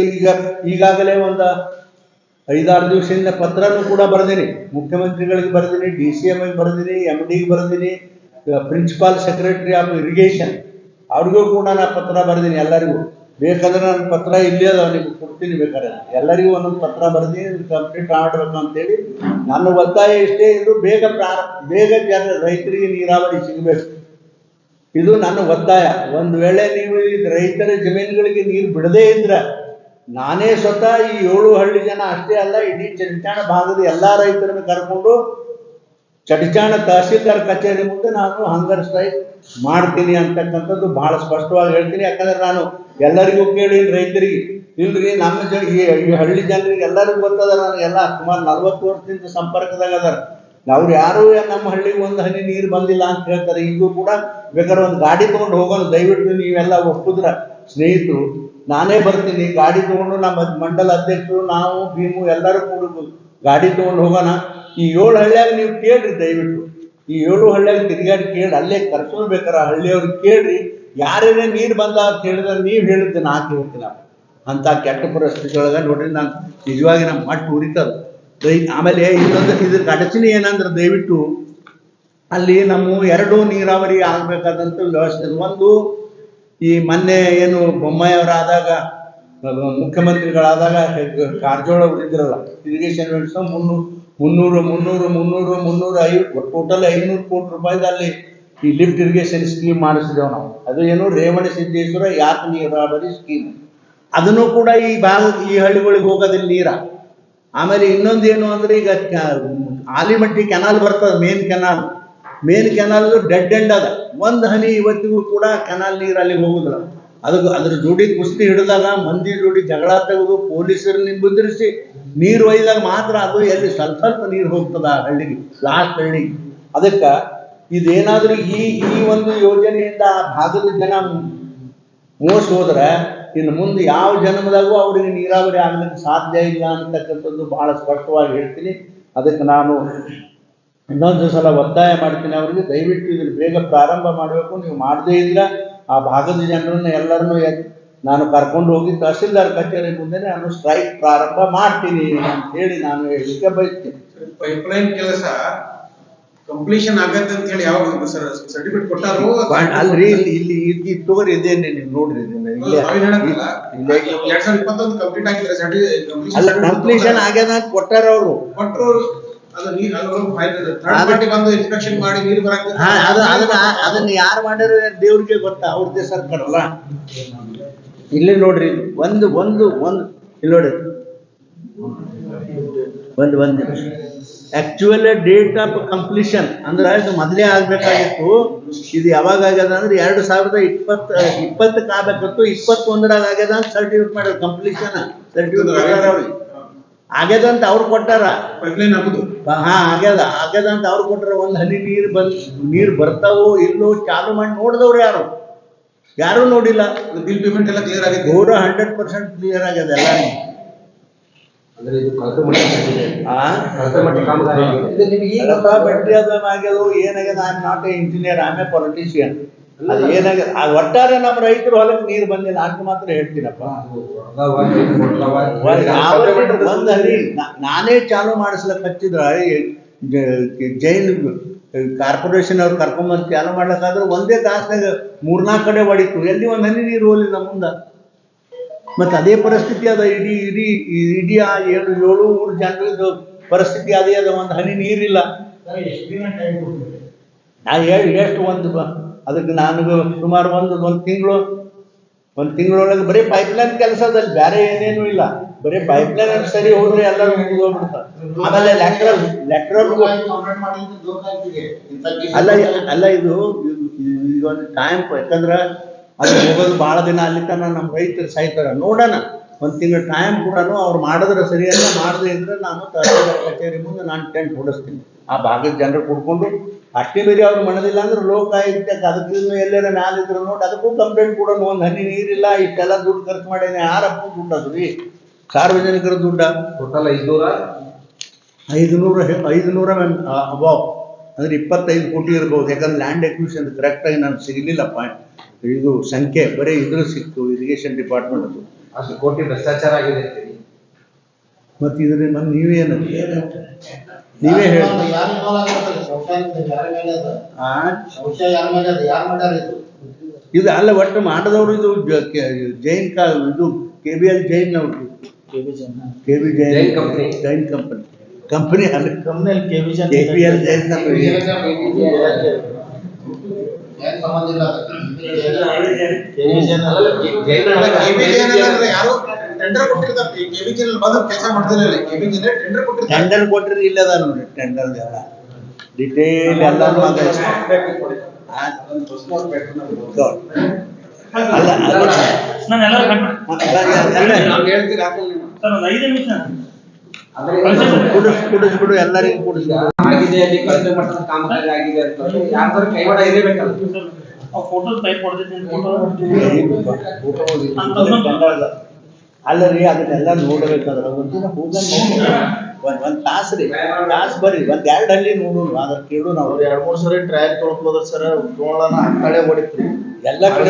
ಈಗಾಗಲೇ ಒಂದು 5-6 ದಿವಸದಿಂದ ಪತ್ರನೂ ಕೂಡ ಬರೆದೀನಿ. ಮುಖ್ಯಮಂತ್ರಿಗಳಿಗೆ ಬರೆದೀನಿ, DCM ಬರೆದೀನಿ, MDಗೆ ಬರೆದೀನಿ, ಪ್ರಿನ್ಸಿಪಾಲ್ ಸೆಕ್ರೆಟರಿ ಆಫ್ ಇರಿಗೇಷನ್ ಅವ್ರಿಗೂ ಕೂಡ ನಾನು ಪತ್ರ ಬರೆದೀನಿ. ಎಲ್ಲರಿಗೂ ಬೇಕಾದ್ರೆ ನನ್ನ ಪತ್ರ ಇಲ್ಲೇ ಅದ, ನಿಮ್ಗೆ ಕೊಡ್ತೀನಿ. ಬೇಕಾದ್ರೆ ಎಲ್ಲರಿಗೂ ಒಂದೊಂದು ಪತ್ರ ಬರೆದೀನಿ, ಕಂಪ್ಲೀಟ್ ಮಾಡಬೇಕು ಅಂತೇಳಿ. ನನ್ನ ಒತ್ತಾಯ ಇಷ್ಟೇ, ಇದು ಬೇಗ ರೈತರಿಗೆ ನೀರಾವರಿ ಸಿಗಬೇಕು. ಇದು ನನ್ನ ಒತ್ತಾಯ. ಒಂದು ವೇಳೆ ನೀವು ರೈತರ ಜಮೀನುಗಳಿಗೆ ನೀರು ಬಿಡದೇ ಇದ್ರೆ ನಾನೇ ಸ್ವತಃ ಈ 7 ಹಳ್ಳಿ ಜನ ಅಷ್ಟೇ ಅಲ್ಲ, ಇಡೀ ಚಡ್ಚಾಣ ಭಾಗದ ಎಲ್ಲ ರೈತರನ್ನು ಕರ್ಕೊಂಡು ಚಡ್ಚಾಣ ತಹಸೀಲ್ದಾರ್ ಕಚೇರಿ ಮುಂದೆ ನಾನು ಹಂಗರ್ ಸ್ಟ್ರೈಕ್ ಮಾಡ್ತೀನಿ ಅಂತಕ್ಕಂಥದ್ದು ಬಹಳ ಸ್ಪಷ್ಟವಾಗಿ ಹೇಳ್ತೀನಿ. ಯಾಕಂದ್ರೆ ನಾನು ಎಲ್ಲರಿಗೂ ಕೇಳಿ ರೈತರಿಗೆ ಇಲ್ರಿ, ನಮ್ಮ ಈ ಹಳ್ಳಿ ಜನರಿಗೆ ಎಲ್ಲರಿಗೂ ಗೊತ್ತದ. ನನಗೆಲ್ಲ ಸುಮಾರು 40 ವರ್ಷದಿಂದ ಸಂಪರ್ಕದಾಗ ಅದಾರ. ಅವ್ರು ಯಾರು ನಮ್ಮ ಹಳ್ಳಿಗೆ ಒಂದು ಹನಿ ನೀರು ಬಂದಿಲ್ಲ ಅಂತ ಹೇಳ್ತಾರೆ. ಈಗೂ ಕೂಡ ಬೇಕಾದ್ರೆ ಒಂದು ಗಾಡಿ ತೊಗೊಂಡು ಹೋಗೋಣ, ದಯವಿಟ್ಟು ನೀವೆಲ್ಲ ಒಪ್ಪಿದ್ರ ಸ್ನೇಹಿತರು, ನಾನೇ ಬರ್ತೀನಿ. ಗಾಡಿ ತೊಗೊಂಡು ನಮ್ಮ ಮಂಡಲ ಅಧ್ಯಕ್ಷರು, ನಾವು ಭೀಮು ಎಲ್ಲರೂ ಕೂಡ ಗಾಡಿ ತೊಗೊಂಡು ಹೋಗೋಣ. ಈ 7 ಹಳ್ಳಿಯಾಗ ನೀವು ಕೇಳ್ರಿ ದಯವಿಟ್ಟು, ಈ 7 ಹಳ್ಳಿಯಾಗ ತಿರುಗಾಡಿ ಕೇಳಿ, ಅಲ್ಲೇ ಕರ್ಸೋದು ಬೇಕಾರ ಹಳ್ಳಿಯವ್ರಿಗೆ ಕೇಳ್ರಿ, ಯಾರ್ಯಾರೇ ನೀರು ಬಂದ ಅಂತ ಹೇಳಿದ್ರೆ ನೀವು ಹೇಳಿದ್ದೆ ನಾ ಕೇಳ್ತೀನಿ. ಅಂತ ಕೆಟ್ಟ ಪರಿಸ್ಥಿತಿ ಒಳಗೆ ನೋಡ್ರಿ, ನಾನು ನಿಜವಾಗಿ ನಮ್ಮ ಮಟ್ಟು ಉರಿತದ. ಆಮೇಲೆ ಇನ್ನೊಂದು ಇದ್ರ ಅಡಚಣೆ ಏನಂದ್ರೆ, ದಯವಿಟ್ಟು ಅಲ್ಲಿ ನಮ್ಮ 2 ನೀರಾವರಿ ಆಗ್ಬೇಕಾದಂಥ ವ್ಯವಸ್ಥೆ. ಒಂದು, ಈ ಮೊನ್ನೆ ಏನು ಬೊಮ್ಮಾಯಿಯವರು ಆದಾಗ, ಮುಖ್ಯಮಂತ್ರಿಗಳಾದಾಗ ಕಾರಜೋಳ ಇದ್ರಲ್ಲ, ಇರಿಗೇಷನ್ ವ್ಯವಸ್ಥೆ 350 ಟೋಟಲ್ 500 ಕೋಟಿ ರೂಪಾಯಿದ ಅಲ್ಲಿ ಈ ಲಿಫ್ಟ್ ಇರಿಗೇಷನ್ ಸ್ಕೀಮ್ ಮಾಡಿಸಿದೆವು ನಾವು. ಅದು ಏನು ರೇವಣ ಸಿದ್ದೇಶ್ವರ ಯಾತ ನೀರಾವರಿ ಸ್ಕೀಮ್. ಅದನ್ನು ಕೂಡ ಈ ಈ ಹಳ್ಳಿಗಳಿಗೆ ಹೋಗೋದಿಲ್ಲ ನೀರ. ಆಮೇಲೆ ಇನ್ನೊಂದು ಏನು ಅಂದ್ರೆ, ಈಗ ಆಲಿಮಟ್ಟಿ ಕೆನಾಲ್ ಬರ್ತದೆ, ಮೇನ್ ಕೆನಾಲ್ ಡೆಡ್ ಎಂಡ್ ಅದ. ಒಂದು ಹನಿ ಇವತ್ತಿಗೂ ಕೂಡ ಕೆನಾಲ್ ನೀರು ಅಲ್ಲಿ ಹೋಗುದಿಲ್ಲ. ಅದ್ರ ಜೋಡಿ ಕುಸ್ತಿ ಹಿಡಿದಾಗ ಮಂದಿ ಜೋಡಿ ಜಗಳ ತೆಗೆದು ಪೊಲೀಸರನ್ನ ಬಂದಿರಿಸಿ ನೀರು ಒಯ್ದಾಗ ಮಾತ್ರ ಅದು ಎಲ್ಲಿ ಸ್ವಲ್ಪ ನೀರು ಹೋಗ್ತದ ಆ ಹಳ್ಳಿಗೆ, ಲಾಸ್ಟ್ ಹಳ್ಳಿಗೆ. ಅದಕ್ಕೆ ಇದೇನಾದ್ರೂ ಈ ಒಂದು ಯೋಜನೆಯಿಂದ ಆ ಭಾಗದ ಜನ ಮೋಸ ಹೋದ್ರೆ ಇನ್ನು ಮುಂದೆ ಯಾವ ಜನ್ಮದಾಗೂ ಅವ್ರಿಗೆ ನೀರಾವರಿ ಆಗ್ಲಿಕ್ಕೆ ಸಾಧ್ಯ ಇಲ್ಲ ಅಂತಕ್ಕಂಥದ್ದು ಬಹಳ ಸ್ಪಷ್ಟವಾಗಿ ಹೇಳ್ತೀನಿ. ಅದಕ್ಕೆ ನಾನು ಇನ್ನೊಂದು ಸಲ ಒತ್ತಾಯ ಮಾಡ್ತೀನಿ ಅವರಿಗೆ, ದಯವಿಟ್ಟು ಇದನ್ನು ಬೇಗ ಪ್ರಾರಂಭ ಮಾಡಬೇಕು. ನೀವು ಮಾಡದೇ ಇಲ್ಲ ಆ ಭಾಗದ ಜನರನ್ನ ಎಲ್ಲರನ್ನೂ ನಾನು ಕರ್ಕೊಂಡು ಹೋಗಿ ತಹಸೀಲ್ದಾರ್ ಕಚೇರಿ ಮುಂದೆ ನಾನು ಸ್ಟ್ರೈಕ್ ಪ್ರಾರಂಭ ಮಾಡ್ತೀನಿ ಅಂತ ಹೇಳಿ ನಾನು ಹೇಳಲಿಕ್ಕೆ ಬಯಸ್ತೀನಿ. ಪೈಪ್ಲೈನ್ ಕೆಲಸ ಕಂಪ್ಲೀಷನ್ ಆಗತ್ತೆ ಅಂತ ಹೇಳಿ ಯಾವಾಗ ಸರ್ಟಿಫಿಕೇಟ್ ಕೊಟ್ಟಾರೋ ಅಲ್ರಿ, ಇಲ್ಲಿ ತೋರಿ ಇದೇನೆ ನೀವು ನೋಡ್ರಿ, ಅಲ್ಲ ಕಂಪ್ಲೀಷನ್ ಆಗ್ಯದ ಕೊಟ್ಟಾರ ಅವರು. ಅದನ್ನ ಯಾರು ಮಾಡ್ಯಾರ ದೇವ್ರಿಗೆ ಗೊತ್ತಾ, ಅವ್ರದ್ದೇ ಸರ್ಕಾರ ಅಲ್ಲ. ಇಲ್ಲಿ ನೋಡ್ರಿ, ಒಂದು ಇಲ್ಲಿ ನೋಡ್ರಿ, ಒಂದು ಆಕ್ಚುಯಲ್ ಡೇಟ್ ಆಫ್ ಕಂಪ್ಲೀಷನ್ ಅಂದ್ರೆ ಇದು ಮೊದಲೇ ಆಗ್ಬೇಕಾಗಿತ್ತು. ಇದು ಯಾವಾಗ ಆಗ್ಯದ ಅಂದ್ರೆ 2020 ಆಗ್ಬೇಕಿತ್ತು, 21 ಆಗ್ಯದ ಅಂತ ಸರ್ಟಿಫಿಕೇಟ್ ಮಾಡ್ಯಾರ. ಕಂಪ್ಲೀಷನ್ ಸರ್ಟಿಫಿಕೇಟ್ ಅವ್ರಿಗೆ ಆಗ್ಯದ ಅಂತ ಅವ್ರು ಕೊಟ್ಟಾರ. ಆಗ್ಯದ ಅಂತ ಅವ್ರು ಕೊಟ್ಟಾರ. ಒಂದು ಹನಿ ನೀರು ಬರ್ತಾವೋ ಇಲ್ಲೋ ಚಾಲು ಮಾಡಿ ನೋಡಿದವ್ರು ಯಾರು ನೋಡಿಲ್ಲ. ಬಿಲ್ ಪೇಮೆಂಟ್ ಎಲ್ಲ ಕ್ಲಿಯರ್ ಆಗಿದೆ, 100% ಕ್ಲಿಯರ್ ಆಗ್ಯದ ಎಲ್ಲ. ಏನಾಗ್ಯದ, I am not a engineer, I am a politician. ಅದು ಏನಾಗ್ಯದ, ಒಟ್ಟಾರೆ ನಮ್ಮ ರೈತರು ಹೊಲಕ್ಕೆ ನೀರು ಬಂದಿಲ್ಲ ಅಂತ ಮಾತ್ರ ಹೇಳ್ತೀನಪ್ಪ. ಒಂದು ಹನಿ ನಾನೇ ಚಾಲು ಮಾಡಿಸ್ಲಕ್ಕೆ ಹಚ್ಚಿದ್ರ ಜೈನ್ ಕಾರ್ಪೊರೇಷನ್ ಅವ್ರು ಕರ್ಕೊಂಬಂದು ಚಾಲು ಮಾಡ್ಲಿಕ್ಕಾದ್ರೆ ಒಂದೇ ತಾಸ್ನಾಗ 3-4 ಕಡೆ ಹೊಡಿತು. ಎಲ್ಲಿ ಒಂದು ಹನಿ ನೀರು ಹೋಲಿಲ್ಲ ಮುಂದೆ. ಮತ್ತೆ ಅದೇ ಪರಿಸ್ಥಿತಿ ಅದ ಇಡೀ ಆ 7 ಊರು ಜನರದ್ದು ಪರಿಸ್ಥಿತಿ ಅದೇ ಅದ. ಒಂದು ಹನಿ ನೀರಿಲ್ಲ. ಎಷ್ಟು ಅದಕ್ಕೆ ನನಗೆ ಸುಮಾರು ಒಂದು ತಿಂಗಳೊಳಗೆ ಬರೀ ಪೈಪ್ಲೈನ್ ಕೆಲಸದಲ್ಲಿ ಬೇರೆ ಏನೇನು ಇಲ್ಲ, ಬರೀ ಪೈಪ್ಲೈನ್ ಸರಿ ಹೋದ್ರೆ ಎಲ್ಲರೂ ಮುಗಿದೋಗ್ಬಿಡ್ತಾರೆ. ಆಮೇಲೆ ಲೆಟ್ರಲ್ ಅಲ್ಲ ಇದು ಒಂದು ಟೈಮ್, ಯಾಕಂದ್ರೆ ಅದು ಹೋಗೋದು ಭಾಳ ದಿನ ಅಲ್ಲಿ ತನಕ ನಮ್ಮ ರೈತರು ಸಾಯ್ತಾರೆ. ನೋಡೋಣ, ಒಂದು ತಿಂಗಳ ಟೈಮ್ ಕೂಡ ಅವ್ರು ಮಾಡಿದ್ರೆ ಸರಿಯಲ್ಲ, ಮಾಡದೇ ಇದ್ರೆ ನಾನು ತಹಸೀಲ್ದಾರ್ ಕಚೇರಿ ಮುಂದೆ ನಾನು ಟೆಂಟ್ ಹೊಡಿಸ್ತೀನಿ. ಆ ಭಾಗದ ಜನರು ಕುಡ್ಕೊಂಡು ಅಷ್ಟೇ ಬೇರೆ ಅವ್ರು ಮಾಡೋದಿಲ್ಲ ಅಂದ್ರೆ ಲೋಕಾಯುಕ್ತಕ್ಕೆ ಅದಕ್ಕಿಂತ ಎಲ್ಲರ ಮ್ಯಾಲಿದ್ರು ನೋಡಿ ಅದಕ್ಕೂ ಕಂಪ್ಲೇಂಟ್ ಕೂಡ. ಒಂದು ಹನಿ ನೀರಿಲ್ಲ, ಇಷ್ಟೆಲ್ಲ ದುಡ್ಡು ಖರ್ಚು ಮಾಡೇನೆ, ಯಾರಪ್ಪ ದುಡ್ಡು ಅದು ರೀ? ಸಾರ್ವಜನಿಕರ ದುಡ್ಡ. ಟೋಟಲ್ 500 ಅಬಾವ್ ಅಂದ್ರೆ 25 ಕೋಟಿ ಇರ್ಬೋದು. ಯಾಕಂದ್ರೆ ಲ್ಯಾಂಡ್ ಎಕ್ವಿಷನ್ ಕರೆಕ್ಟಾಗಿ ನನಗೆ ಸಿಗಲಿಲ್ಲ ಇದು ಸಂಖ್ಯೆ, ಬರೀ ಇದ್ರ ಸಿಕ್ತು ಇರಿಗೇಷನ್ ಡಿಪಾರ್ಟ್ಮೆಂಟ್. ಅದು ಅಷ್ಟು ಕೋಟಿ ಭ್ರಷ್ಟಾಚಾರ ಆಗಿದೆ. ಮತ್ತೆ ಇದ್ರ ನೀವೇ ಹೇಳಿ ಇದು ಅಲ್ಲ, ಒಟ್ಟು ಮಾಡಿದವರು ಇದು ಜೈನ್ ಇದು KBL ಜೈನ್ ಅವರು, KB ಜೈನ್ ಕಂಪನಿ ಅಲ್ಲ, KBL ಜೈನ್ ಟೆಂಡರ್ ಕೊಟ್ಟಿರಿ ಇಲ್ಲದ ನೋಡಿ. ಟೆಂಡರ್ ಎಲ್ಲ ಡಿಟೇಲ್ ಎಲ್ಲ ಕುಡಿಸ್ಬಿಡು, ಎಲ್ಲರಿಗೂ ಕುಡಿಸ್ಬಿಡು. ಅಲ್ಲ ರೀ, ಅದನ್ನೆಲ್ಲ ನೋಡ್ಬೇಕಾದ್ರೆ ಒಂದಿನ ಹೋಗ ಒಂದ್ ತಾಸ್ ರೀ, ತಾಸ್ ಬರ್ರಿ, ಒಂದ್ 2 ಹಳ್ಳಿ ನೋಡೋಣ, ಅದ್ರ ಕೇಳು ನಾವು. ಅವ್ರು 2-3 ಸರಿ ಟ್ರಯಲ್ ತೊಳ್ಕೋದ್ರ ಸರ್, ತೋಳನ ಹತ್ತಾಳೆ ಹೊಡಿತ್ರಿ. ಎಲ್ಲ ಕಡೆ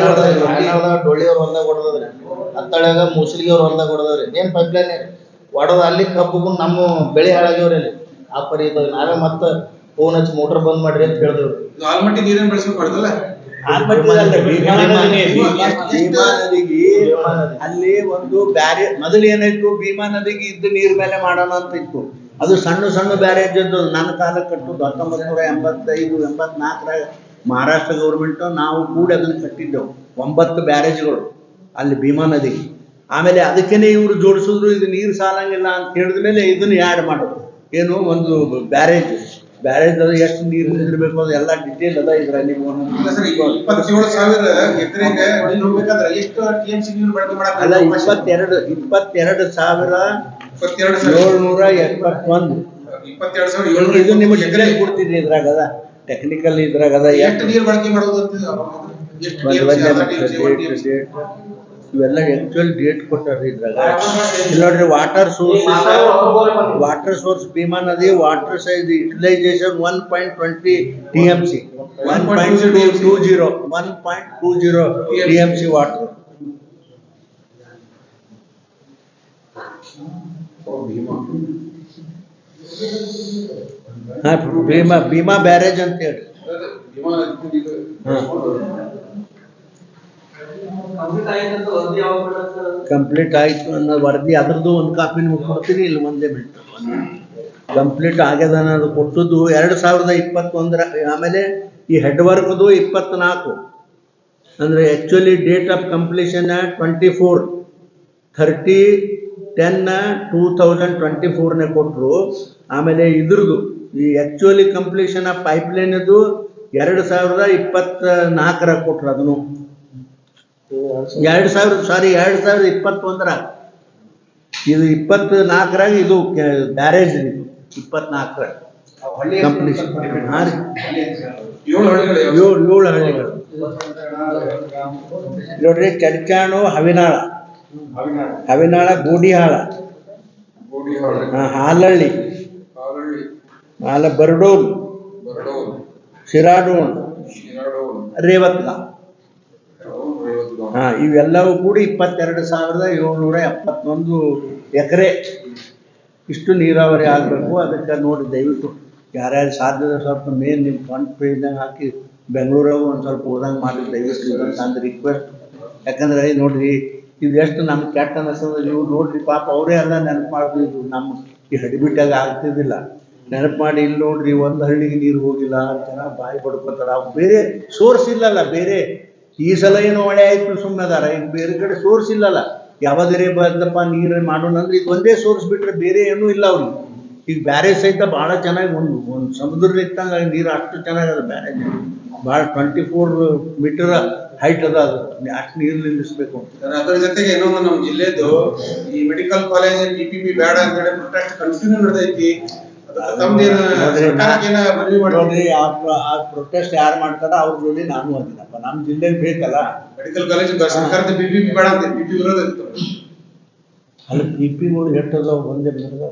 ಡೊಳ್ಳಿಯವ್ರ ಹೊಲ್ದಾಗ ಹೊಡೆದ್ರಿ, ಹತ್ತಾಳ್ಯಾಗ ಮುಸಲಿಗೆ ಅವ್ರ ಹೊಲ್ದಾಗ ಹೊಡೆದ್ರಿ. ಏನ್ ಪೈಪ್ಲೈನ್ ಹೊಡೆದ ಅಲ್ಲಿ ಕಬ್ಬು ನಮ್ಮ ಬೆಳೆ ಹಾಳಾಗ್ಯವ್ರಿ ಅಲ್ಲಿ. ಆ ಪರಿ ಇದ್ದಾಗ ನಾವೇ ಮತ್ತ ಫೋನ್ ಹಚ್ಚಿ ಮೋಟರ್ ಬಂದ್ ಮಾಡ್ರಿ ಅಂತ ಹೇಳಿದೆವ್ರಿ. ಆಲ್ಮಟ್ಟಿ ನೀರನ್ನು ಬೆಳೆಸ್ಕೊಂಡು ಮಾಡಿದಲ್ಲ ಭೀಮಾ ನದಿಗೆ ಅಲ್ಲಿ ಒಂದು ಬ್ಯಾರೆ ಮೊದಲು ಏನಾಯ್ತು, ಭೀಮಾ ನದಿಗೆ ಇದ್ದ ನೀರ್ ಮೇಲೆ ಮಾಡೋಣ ಅಂತ ಇತ್ತು. ಅದು ಸಣ್ಣ ಸಣ್ಣ ಬ್ಯಾರೇಜ್ ಇದ್ದು ನನ್ನ ಕಾಲಕ್ಕೆ ಕಟ್ಟುದು 1985-84 ಮಹಾರಾಷ್ಟ್ರ ಗೌರ್ಮೆಂಟ್ ನಾವು ಕೂಡ ಅದನ್ನ ಕಟ್ಟಿದ್ದೆವು. 9 ಬ್ಯಾರೇಜ್ಗಳು ಅಲ್ಲಿ ಭೀಮಾ ನದಿಗೆ. ಆಮೇಲೆ ಅದಕ್ಕೇನೆ ಇವರು ಜೋಡಿಸಿದ್ರು, ಇದು ನೀರು ಸಾಲಂಗಿಲ್ಲ ಅಂತ ಹೇಳಿದ ಮೇಲೆ ಇದನ್ನ ಆ್ಯಡ್ ಮಾಡೋದು. ಏನು ಒಂದು ಬ್ಯಾರೇಜ್ ಅದು ಎಷ್ಟು ನೀರು ಇರಬೇಕು ಅದು ಎಲ್ಲ ಡಿಟೇಲ್ ಅದ ಇದರಲ್ಲಿ. 27,000 ಎಕರೆಗೆ ನೀರು ಹೋಗ್ಬೇಕಾದ್ರೆ ಎಷ್ಟು TMC ನೀರು ಬಳಕೆ ಮಾಡಕ್ಕೆ ಅಲ್ಲ, 22,771 ಇದು ನಿಮಗೆ ಡಿಟೇಲ್ ಕೊಡ್ತಿದ್ರಿ. ಇದ್ರಾಗ ಅದ ಟೆಕ್ನಿಕಲ್, ಇದ್ರಾಗ ಅದ ಎಷ್ಟು ನೀರು ಬಳಕೆ ಮಾಡೋದು ಅಂತ ಇವೆಲ್ಲ ಆಕ್ಚುಯಲ್ ಡೇಟ್ ಕೊಟ್ಟಾರ್ರಿ ಇದ್ರಾಗ. ಇಲ್ಲಿ ನೋಡ್ರಿ, ವಾಟರ್ ಸೋರ್ಸ್ ಭೀಮಾ ನದಿ water size utilization 1.20 TMC, 1.20 TMC water. Bhima barrage ಅಂತ ಹೇಳಿ ಕಂಪ್ಲೀಟ್ ಆಯ್ತು ಅನ್ನೋ ವರದಿ, ಅದ್ರದ್ದು ಒಂದು ಕಾಪಿ ನೀವು ಕೊಡ್ತೀನಿ, ಇಲ್ಲಿ ಒಂದೇ ಬಿಟ್ಟು ಕಂಪ್ಲೀಟ್ ಆಗ್ಯದ ಅನ್ನೋದು ಕೊಟ್ಟದ್ದು 2021. ಆಮೇಲೆ ಈ ಹೆಡ್ ವರ್ಕ್ದು 24 ಅಂದ್ರೆ ಆಕ್ಚುಲಿ ಡೇಟ್ ಆಫ್ ಕಂಪ್ಲೀಷನ್ 24/30/10/2024 ಕೊಟ್ಟರು. ಆಮೇಲೆ ಇದ್ರದ್ದು ಈ ಆಕ್ಚುಲಿ ಕಂಪ್ಲೀಷನ್ ಆಫ್ ಪೈಪ್ಲೈನ್ ಅದು 2024 ಕೊಟ್ರು. ಅದನ್ನು 2021 ಇದು 24 ಇದು ಬ್ಯಾರೇಜ್, ಇದು 24 ಕಂಪ್ಲೀಷನ್. 7 ಹಳ್ಳಿಗಳು ನೋಡ್ರಿ, ಚಡ್ಚಾಣು, ಹವಿನಾಳ, ಗೋಡಿಹಾಳ, ಹಾಲಹಳ್ಳಿ, ಬರಡೋಲ್, ಶಿರಾಡೋಣ್, ರೇವತ್ಗ, ಇವೆಲ್ಲವೂ ಕೂಡಿ 22,771 ಎಕರೆ ಇಷ್ಟು ನೀರಾವರಿ ಆಗಬೇಕು. ಅದಕ್ಕೆ ನೋಡಿ, ದಯವಿಟ್ಟು ಯಾರ್ಯಾರು ಸಾಧ್ಯದ ಸ್ವಲ್ಪ ಮೇನ್ ನಿಮ್ಮ ಫಂಡ್ ಪೇಜ್ನಾಗ ಹಾಕಿ ಬೆಂಗಳೂರಾಗ ಒಂದು ಸ್ವಲ್ಪ ಓದಂಗೆ ಮಾಡಿ ದಯವಿಟ್ಟು ಇದನ್ನು ಅಂದು ರಿಕ್ವೆಸ್ಟ್. ಯಾಕಂದ್ರೆ ನೋಡ್ರಿ, ಇದು ಎಷ್ಟು ನಮ್ಗೆ ಕೆಟ್ಟ ಅನಿಸ್ತದೆ. ನೀವು ನೋಡ್ರಿ, ಪಾಪ ಅವರೇ ಎಲ್ಲ ನೆನಪು ಮಾಡ್ತಿದ್ರು, ನಮ್ಮ ಈ ಹಡಿಬಿಟ್ಟಾಗ ಆಗ್ತಿದ್ದಿಲ್ಲ. ನೆನಪು ಮಾಡಿ ಇಲ್ಲಿ ನೋಡ್ರಿ, ಒಂದು ಹಳ್ಳಿಗೆ ನೀರು ಹೋಗಿಲ್ಲ, ಜನ ಬಾಯಿ ಪಡ್ಕೊತಾರ. ಬೇರೆ ಸೋರ್ಸ್ ಇಲ್ಲಲ್ಲ. ಬೇರೆ ಈ ಸಲ ಏನೋ ಹೊಳೆ ಆಯ್ತು ಸುಮ್ಮನೆ ಅದಾರ, ಈಗ ಬೇರೆ ಕಡೆ ಸೋರ್ಸ್ ಇಲ್ಲಲ್ಲ. ಯಾವ್ದಾರೆ ಬಂದಪ್ಪ ನೀರು ಮಾಡೋಣ ಅಂದ್ರೆ ಇದು ಒಂದೇ ಸೋರ್ಸ್ ಬಿಟ್ರೆ ಬೇರೆ ಏನೂ ಇಲ್ಲ ಅವ್ರಿಗೆ. ಈಗ ಬ್ಯಾರೇಜ್ ಸಹಿತ ಭಾಳ ಚೆನ್ನಾಗಿ ಒಂದು ಸಮುದ್ರ ಇತ್ತಂಗ ನೀರು ಅಷ್ಟು ಚೆನ್ನಾಗದ ಬ್ಯಾರೇಜ್. ಭಾಳ 24 ಮೀಟರ್ ಹೈಟ್ ಅದ. ಅದು ಅಷ್ಟು ನೀರು ನಿಲ್ಲಿಸ್ಬೇಕು. ಅದರ ಜೊತೆಗೆ ಇನ್ನೊಂದು ನಮ್ಮ ಜಿಲ್ಲೆದು ಈ ಮೆಡಿಕಲ್ ಕಾಲೇಜ್ PPP ಬೇಡ ಅಂತ ಹೇಳಿ ಪ್ರೊಟೆಸ್ಟ್ ಕಂಟಿನ್ಯೂ ನಡೆದೈತಿ. ನೋಡ್ರಿ, ಆ ಪ್ರೊಟೆಸ್ಟ್ ಯಾರು ಮಾಡ್ತಾರ ಅವ್ರ ಜೋಡಿ ನಾನು ಅಂದಿನಪ್ಪ. ನಮ್ಮ ಜಿಲ್ಲೆಗೆ ಬೇಕಲ್ಲ ಮೆಡಿಕಲ್ ಕಾಲೇಜ್ ಸರ್ಕಾರದ PPP ಬೇಡ ಅಂತ PP ವಿರೋಧ ಇತ್ತು. ಅಲ್ಲಿ PPಗಳು ಎಷ್ಟದ ಒಂದೇ ಅಲ್ಲ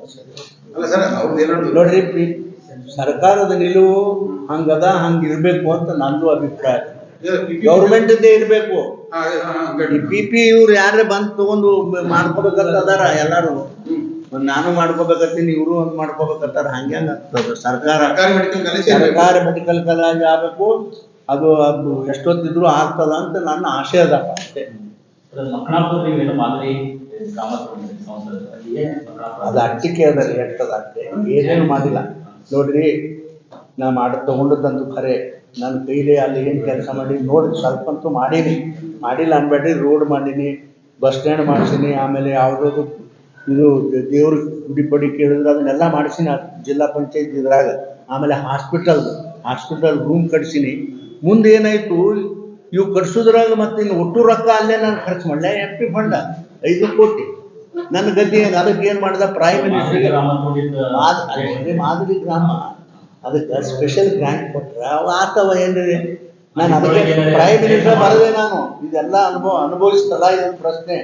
ಸರ್, ಅವ್ರದ್ದು ಏನಂತ ನೋಡ್ರಿ, ಸರ್ಕಾರದ ನಿಲುವು ಹಂಗದ, ಹಂಗಿರ್ಬೇಕು ಅಂತ ನಂದು ಅಭಿಪ್ರಾಯ. ಗೌರ್ಮೆಂಟ್ ಇರ್ಬೇಕು. PP ಇವ್ರು ಯಾರೇ ಬಂದು ತಗೊಂಡು ಮಾಡ್ಕೋಬೇಕಂತ ಅದಾರ ಎಲ್ಲಾರು. ನಾನು ಮಾಡ್ಕೋಬೇಕತ್ತೀನಿ, ಇವರು ಒಂದು ಮಾಡ್ಕೋಬೇಕಂತಾರ. ಹಂಗೆ ಆಗ್ತದ. ಸರ್ಕಾರಿ ಮೆಡಿಕಲ್ ಕಾಲೇಜ್ ಆಗಬೇಕು. ಅದು ಎಷ್ಟೊತ್ತಿದ್ರು ಆಗ್ತದ ಅಂತ ನನ್ನ ಆಶೆ ಅದ ಅಷ್ಟೇ. ಅದು ಅಟ್ಟಿಕೆ ಅದ, ಎಷ್ಟದ ಅಷ್ಟೇ, ಏನೇನು ಮಾಡಿಲ್ಲ. ನೋಡ್ರಿ, ನಾ ತಗೊಂಡದಂತೂ ಖರೆ. ನನ್ನ ಕೈಲಿ ಅಲ್ಲಿ ಏನು ಕೆಲಸ ಮಾಡಿ ನೋಡಿ ಸ್ವಲ್ಪಂತೂ ಮಾಡಿಲ್ಲ ಅನ್ಬೇಡ್ರಿ. ರೋಡ್ ಮಾಡೀನಿ, ಬಸ್ ಸ್ಟ್ಯಾಂಡ್ ಮಾಡಿಸೀನಿ, ಆಮೇಲೆ ಯಾವುದೋ ಇದು ದೇವ್ರ ಗುಡಿ ಪಡಿ ಕೇಳಿದ್ರೆ ಅದನ್ನೆಲ್ಲ ಮಾಡಿಸೀನಿ ಜಿಲ್ಲಾ ಪಂಚಾಯತ್ ಇದ್ರಾಗ. ಆಮೇಲೆ ಹಾಸ್ಪಿಟಲ್ ರೂಮ್ ಕಟ್ಸೀನಿ. ಮುಂದೆ ಏನಾಯ್ತು, ಇವು ಕಟ್ಸೋದ್ರಾಗ ಮತ್ತೆ ಇನ್ನು ಒಟ್ಟು ರೊಕ್ಕ ಅಲ್ಲೇ ನಾನು ಖರ್ಚು ಮಾಡಲೆ. MP ಫಂಡ 5 ಕೋಟಿ ನನ್ನ ಗದ್ದೆ. ಅದಕ್ಕೆ ಏನು ಮಾಡಿದ, ಪ್ರೈಮ್ ಮಿನಿಸ್ಟರ್ಗೆ ಮಾದರಿ ಗ್ರಾಮ ಅದಕ್ಕೆ ಸ್ಪೆಷಲ್ ಗ್ರಾಂಟ್ ಕೊಟ್ಟರೆ ಅವು ಆಗ್ತವ ಏನ್ರಿ. ನಾನು ಅದಕ್ಕೆ ಪ್ರೈಮ್ ಮಿನಿಸ್ಟರ್ ಬರದೆ. ನಾನು ಇದೆಲ್ಲ ಅನುಭವಿಸ್ತಲ್ಲ, ಇದೊಂದು ಪ್ರಶ್ನೆ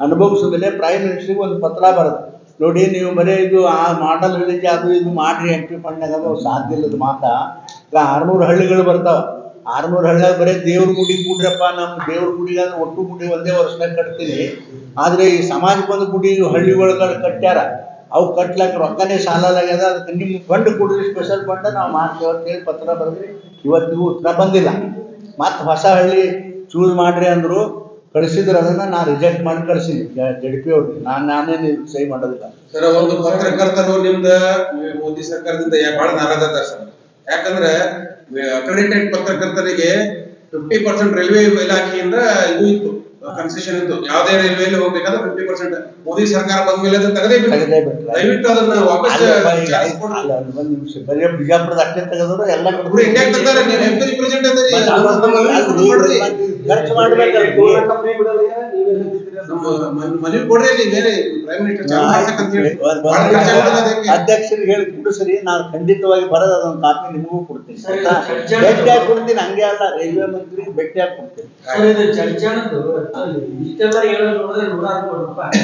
ಅನುಭವಿಸಿದ ಮೇಲೆ ಪ್ರೈಮ್ ಮಿನಿಸ್ಟ್ರಿಗೆ ಒಂದು ಪತ್ರ ಬರೋದು. ನೋಡಿ ನೀವು ಬರೀ ಇದು ಆ ಮಾಡಲ್ ಹೇಳಿಕೆ ಅದು ಇದು ಮಾಡ್ರಿ ಎಂಟ್ರಿ ಫಂಡ್ನಾಗ ಅದು ಸಾಧ್ಯ ಇಲ್ಲದ ಮಾತಾ. ಈಗ 600 ಹಳ್ಳಿಗಳು ಬರ್ತಾವ. 600 ಹಳ್ಳಿಯಾಗ ಬರೀ ದೇವ್ರ ಗುಡಿ ಕೂಡ್ರಪ್ಪ, ನಮ್ಮ ದೇವ್ರ ಗುಡಿಗಾದ್ರೆ ಒಟ್ಟು ಗುಡಿ ಒಂದೇ ವರ್ಷದಾಗ ಕಟ್ತೀನಿ. ಆದ್ರೆ ಈ ಸಮಾಜಕ್ಕೊಂದು ಗುಡಿ ಹಳ್ಳಿಗಳು ಕಟ್ಟ್ಯಾರ, ಅವು ಕಟ್ಲಾಕ ರೊಕ್ಕನೇ ಸಾಲಾಗ್ಯದ. ಅದಕ್ಕೆ ನಿಮ್ಮ ಫಂಡ್ ಕೊಡ್ರಿ, ಸ್ಪೆಷಲ್ ಫಂಡ್ ನಾವು ಮಾಡ್ತೇವೆ ಅಂತೇಳಿ ಪತ್ರ ಬರೆದ್ರಿ. ಇವತ್ತಿಗೂ ಉತ್ತರ ಬಂದಿಲ್ಲ. ಮತ್ತು ಹೊಸ ಹಳ್ಳಿ ಚೂಸ್ ಮಾಡ್ರಿ ಅಂದರು, ಕಳಿಸಿದ್ರು. ಅದನ್ನ ನಾ ರಿಜೆಕ್ಟ್ ಮಾಡಿ ಕಳಿಸಿದ್ವಿ ಜಡ್ಪಿ ಅವ್ರಿಗೆ. ನಾನೇನು ಸಹಿ ಮಾಡೋದಿಲ್ಲ. ಸರ್, ಒಂದು ಪತ್ರಕರ್ತರು ನಿಮ್ದ ಮೋದಿ ಸರ್ಕಾರದಿಂದ ಬಹಳ ನಾರಾಜ ಅದಾರ ಸರ್. ಯಾಕಂದ್ರೆ ಅಕ್ರೆಡಿಟೆಡ್ ಪತ್ರಕರ್ತರಿಗೆ 50% ರೈಲ್ವೆ ಇಲಾಖೆಯಿಂದ ಇದು ಇತ್ತು, ಕನ್ಸೆಷನ್ ಇತ್ತು. ಯಾವುದೇ ರೈಲ್ವೆಯಲ್ಲಿ ಹೋಗ್ಬೇಕಾದ್ರೆ 50%. ಮೋದಿ ಸರ್ಕಾರ ಬಂದ್ಮೇಲೆ ಅದನ್ನ ತೆಗೆದೇ ಬಿಟ್ಟು ದಯವಿಟ್ಟು ಅದನ್ನ ವಾಪಸ್ ಒಂದು ನಿಮಿಷ, ಬರೀ ಬಿಜಾಪುರದ ಅಷ್ಟೇ ತೆಗೆದ್ರು ಎಲ್ಲ ಇಂಡಿಯಾ ತಂದಾರೆ. ನೀವು MP represent ಖರ್ಚು ಮಾಡ್ಬೇಕು. ಮನವಿ ಕೊಡ್ರಿ, ನೀವೇನೇ ಪ್ರೈಮ್ ಮಿನಿಸ್ಟರ್ ಅಧ್ಯಕ್ಷರಿಗೆ ಹೇಳಿ ಸರಿ, ನಾನು ಖಂಡಿತವಾಗಿ ಬರೋದು ಅದೊಂದು ಕಾಪಿ ನಿಮಗೂ ಕೊಡ್ತೀನಿ, ಭೇಟಿಯಾಗಿ ಕೊಡ್ತೀನಿ. ಹಂಗೆ ಅಲ್ಲ, ರೈಲ್ವೆ ಮಂತ್ರಿ ಭೇಟಿಯಾಗಿ ಕೊಡ್ತೀನಿ. ಇಷ್ಟೆಲ್ಲ ಹೇಳೋದು ನೋಡಿದ್ರೆ 160 ರೂಪಾಯಿ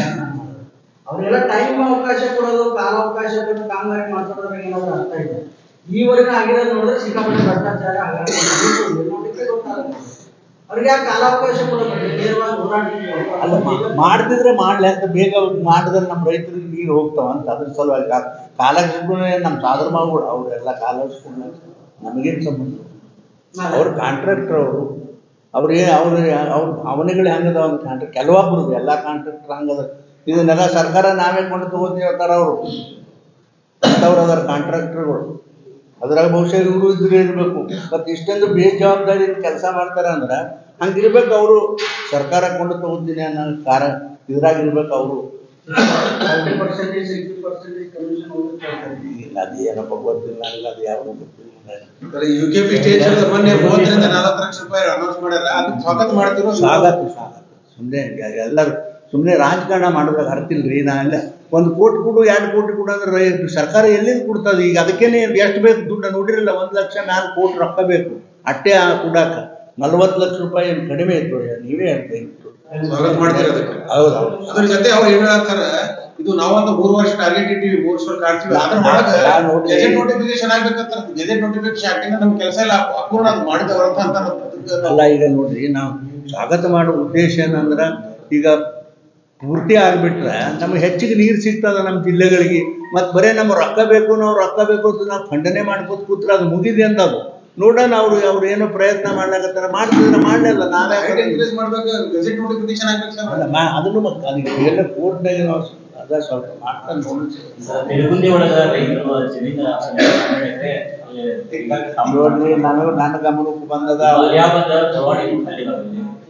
ಅವರೆಲ್ಲ ಟೈಮ್ ಅವಕಾಶ ಕೊಡೋದು, ಕಾಲಾವಕಾಶ ಕೊಟ್ಟು ಕಾಮಗಾರಿ ಮಾಡ್ಸೋದ್ರ ಏನಾದ್ರು ಅರ್ಥ ಇದೆ. ಈವರೆಗೂ ಆಗಿರೋದು ನೋಡಿದ್ರೆ ಸಿಕ್ಕಾಪಟ್ಟೆ ಭ್ರಷ್ಟಾಚಾರ ಅವ್ರಿಗೆ ಯಾಕೆ ಕಾಲಾವಕಾಶ ಕೊಡೋದು? ನೇರವಾಗಿ ಹೋರಾಟ ಅಲ್ಲ, ಮಾಡ್ತಿದ್ರೆ ಮಾಡ್ಲಿ ಅಂತ, ಬೇಗ ಮಾಡಿದ್ರೆ ನಮ್ಮ ರೈತರಿಗೆ ನೀರು ಹೋಗ್ತಾವ ಅಂತ. ಅದ್ರ ಸಲುವಾಗಿ ಕಾಲಕ್ಕೆ ನಮ್ಮ ಸಾಧನ ಮಾಡ್ಬಿಡು. ಅವರೆಲ್ಲ ಕಾಲಿಸ್ಕೊಂಡು ನಮಗೇನು ಸಂಬಂಧ? ಅವ್ರು ಕಾಂಟ್ರಾಕ್ಟರ್, ಅವ್ರಿಗೆ ಅವ್ರ ಅವನಿಗಳು ಹೆಂಗದ ಒಂದು ಕಾಂಟ್ರಾಕ್ಟ್, ಕೆಲವೊಬ್ರು ಎಲ್ಲ ಕಾಂಟ್ರಾಕ್ಟರ್ ಹಂಗದ. ಇದನ್ನೆಲ್ಲ ಸರ್ಕಾರ ನಾವೇ ಕೊಂಡು ತಗೋತೀವಿ ಅಂತಾರ ಅವರು. ಅಂಥವ್ರು ಅದಾರ ಕಾಂಟ್ರಾಕ್ಟರ್ಗಳು. ಅದ್ರಾಗ ಬಹುಶಃ ಇವರು ಇದ್ರೆ ಇರಬೇಕು. ಮತ್ತು ಇಷ್ಟೊಂದು ಬೇಜವಾಬ್ದಾರಿ ಕೆಲಸ ಮಾಡ್ತಾರೆ ಅಂದ್ರೆ ಹಂಗಿರ್ಬೇಕು ಅವರು. ಸರ್ಕಾರ ಕೊಂಡು ತಗೋತೀನಿ ಅನ್ನೋ ಇದ್ರಾಗಿರ್ಬೇಕು ಅವರು. ಇಲ್ಲ, ಅದು ಏನಪ್ಪ ಗೊತ್ತಿಲ್ಲ, ಅದು ಯಾವ ಗೊತ್ತಿಲ್ಲ. UKP ಸ್ಟೇಷನ್ ಮೊನ್ನೆ 30 ರಿಂದ 40 ಲಕ್ಷ ರೂಪಾಯಿ ಅನೌನ್ಸ್ ಮಾಡ್ಯಾರ. ಅದಕ್ಕೆ ಸ್ವಾಗತ ಮಾಡ್ತಿರೋ? ಸ್ವಾಗತ. ಸುಮ್ಮನೆ ಎಲ್ಲರೂ ಸುಮ್ಮನೆ ರಾಜಕಾರಣ ಮಾಡೋದಾಗ ಅರ್ತಿಲ್ರಿ. ನಾನೆಲ್ಲ 1 ಕೋಟಿ ಕೊಡು, 2 ಕೋಟಿ ಕೊಡು ಅಂದ್ರೆ ಸರ್ಕಾರ ಎಲ್ಲಿಂದ ಕೊಡ್ತದೆ? ಈಗ ಅದಕ್ಕೇನೆ ಎಷ್ಟು ಬೇಕು ದುಡ್ಡು ನೋಡಿರಲ್ಲ, 1 ಲಕ್ಷ 4 ಕೋಟಿ ರೊಕ್ಕ ಬೇಕು ಅಟ್ಟೆ ಕೊಡಾಕ. 40 ಲಕ್ಷ ರೂಪಾಯಿ ಏನು ಕಡಿಮೆ ಇತ್ತು? ನೀವೇ ಹೇಳ್ತಾ ಇತ್ತು. ಸ್ವಾಗತ ಮಾಡ್ತೀರ ಅದಕ್ಕೆ? ಹೌದು. ಅದ್ರ ಜೊತೆ ಅವ್ರು ಏನ್ ಹೇಳ್ತಾರ, ಇದು ನಾವೊಂದು 3 ವರ್ಷ ಟಾರ್ಗೆಟ್ ಇಟ್ಟಿವಿ, 3 ವರ್ಷ ಕಾಡ್ತೀವಿ. ಗೆಜೆಟ್ ನೋಟಿಫಿಕೇಶನ್ ಆಗ್ಬೇಕಂತ. ಗೆಜೆಟ್ ನೋಟಿಫಿಕೇಶನ್ ಆಗಿಂದ ನಮ್ ಕೆಲಸ ಎಲ್ಲ ಅಪೂರ್ಣ ಮಾಡಿದವ್ರಂತ ಅಂತ ಅಲ್ಲ. ಈಗ ನೋಡ್ರಿ, ನಾವು ಸ್ವಾಗತ ಮಾಡೋ ಉದ್ದೇಶ ಏನಂದ್ರೆ, ಈಗ ಪೂರ್ತಿ ಆಗ್ಬಿಟ್ರೆ ನಮ್ಗೆ ಹೆಚ್ಚಿಗೆ ನೀರು ಸಿಗ್ತದ ನಮ್ಮ ಜಿಲ್ಲೆಗಳಿಗೆ. ಮತ್ತು ಬರೀ ನಮ್ಮ ರೊಕ್ಕ ಬೇಕು, ನಾವು ರೊಕ್ಕ ಬೇಕು ಅಂತ ನಾವು ಖಂಡನೆ ಮಾಡ್ಬೋದು ಕೂತ್ರೆ ಅದು ಮುಗಿದಿ ಅಂತ. ಅದು ನೋಡೋಣ, ಅವ್ರು ಏನೋ ಪ್ರಯತ್ನ ಮಾಡ್ಲಾಕತ್ತಾರ, ಮಾಡ್ತಿದ್ರೆ ಮಾಡಲಿಲ್ಲ. ನಾವೇ ಮಾಡ್ಬೇಕು, ಗೆಜೆಟ್ ನೋಟಿಫಿಕೇಶನ್ ಆಗ್ಬೇಕು ಸರ್. ಅದನ್ನು ಮತ್ತೆ ಅದಕ್ಕೆ ಎಲ್ಲ ಕೋರ್ಟ್ನಾಗ ನಾವು ಅದ ಸ್ವಲ್ಪ ಮಾಡ್ತಾನೆ ನೋಡ್ರಿ. ನನ್ನ ಗಮನಕ್ಕೆ ಬಂದದ.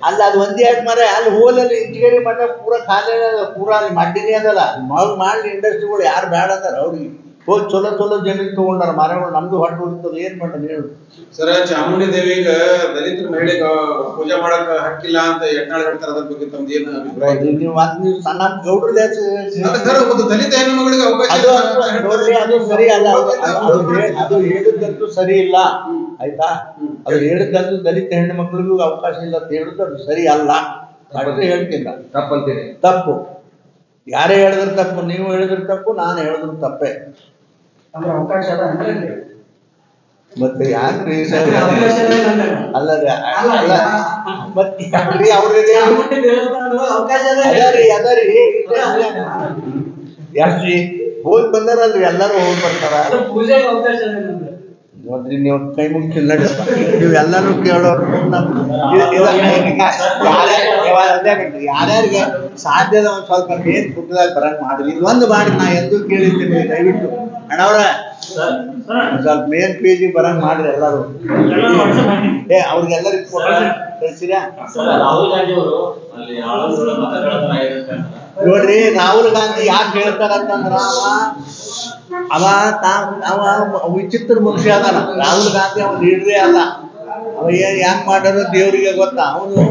ಅಲ್ಲ, ಅದು ಒಂದೇ ಯಾಕೆ ಮಾರ, ಅಲ್ಲಿ ಹೋಲಲ್ಲಿ ಇಂಜಿನಿಯರಿಂಗ್ ಮಟ್ಟ ಪೂರ ಖಾಲಿ ಅದ, ಪೂರ ಅಲ್ಲಿ ಮಡ್ಡಿನೇ ಅದಲ್ಲ. ಮಾಡ್ಲಿ ಇಂಡಸ್ಟ್ರಿಗಳು ಯಾರು ಬೇಡ ಅಂದಾರ ಅವ್ರಿಗೆ. ಹೋಗಿ ಚಲೋ ಜನರಿಗೆ ತಗೊಂಡಾರ ಮರಗಳು. ನಮ್ದು ಹೊಟ್ಟು ಉಳಿತದ, ಏನ್ ಮಾಡೋಣ ಹೇಳು ಸರ್. ಚಾಮುಂಡಿ ದೇವಿಗೆ ದಲಿತರ ಮಹಿಳೆಗೆ ಪೂಜೆ ಮಾಡಕ್ ಹಕ್ಕಿಲ್ಲ ಅಂತ ಯತ್ನಾಳ್ ಹೇಳ್ತಾರೆ. ಅದ್ರ ಬಗ್ಗೆ ತಮ್ದು ಏನು ಅಭಿಪ್ರಾಯ? ನೀವು ಸಣ್ಣ ಗೌಡ್ರ ಸರ್, ಒಂದು ದಲಿತ ಹೆಣ್ಣು ಮಗಳಿಗೆ ಅವಕಾಶ ಅದು ಸರಿ ಅಲ್ಲ. ಅದು ಹೇಳಿದ್ದಂತೂ ಸರಿ ಇಲ್ಲ, ಆಯ್ತಾ? ಅದು ಹೇಳಿದ್ದಂತೂ ದಲಿತ ಹೆಣ್ಣು ಮಕ್ಕಳಿಗೂ ಅವಕಾಶ ಇಲ್ಲ ಅಂತ ಹೇಳಿದ್ದು ಅದು ಸರಿ ಅಲ್ಲ. ಮಾಡಿದ್ರೆ ಹೇಳ್ತಿಲ್ಲ, ತಪ್ಪಂತೀರಿ? ತಪ್ಪು. ಯಾರೇ ಹೇಳಿದ್ರು ತಪ್ಪು, ನೀವು ಹೇಳಿದ್ರು ತಪ್ಪು, ನಾನು ಹೇಳಿದ್ರು ತಪ್ಪೇ. ಅವಕಾಶ ಮತ್ತೆ ಯಾಕ್ರಿ ಅಲ್ಲದೆ ಮತ್ತೆ ಅವ್ರಿಗೆ ಯಾಕ್ರಿ ಹೋಗಿ ಬಂದಾರಲ್ರಿ, ಎಲ್ಲರೂ ಹೋಗಿ ಬರ್ತಾರ. ನೋಡ್ರಿ, ನೀವು ಕೈ ಮುಗಿಸಿ ನಡೀಪ. ನೀವು ಎಲ್ಲರೂ ಕೇಳೋರು ಯಾರ್ಯಾರಿಗೆ ಸಾಧ್ಯದ ಒಂದ್ ಸ್ವಲ್ಪ ಮೇನ್ ಪುಟ್ಟದಾಗ ಬರಂಗ್ ಮಾಡ್ರಿ. ಇದೊಂದು ಮಾಡಿ ನಾ ಎಂದು ಕೇಳಿದ್ದೀನಿ, ದಯವಿಟ್ಟು ಅಣ್ಣವ್ರ ಸ್ವಲ್ಪ ಮೇನ್ ಪೇಜಿಗೆ ಬರಂಗ್ ಮಾಡ್ರಿ ಎಲ್ಲರೂ. ಅವ್ರಿಗೆಲ್ಲರಿಗೂ ಕಳ್ಸಿರಾ? ನೋಡ್ರಿ, ರಾಹುಲ್ ಗಾಂಧಿ ಯಾಕೆ ಹೇಳ್ತಾರಂತಂದ್ರ ಅವ ವಿಚಿತ್ರ ಮನುಷ್ಯ ಅದಾನ. ರಾಹುಲ್ ಗಾಂಧಿ ಅವನ್ ಲೀಡ್ರೇ ಅಲ್ಲ. ಅವ ಯಾಕೆ ಮಾಡ್ಯಾರ ದೇವ್ರಿಗೆ ಗೊತ್ತಾ. ಅವನು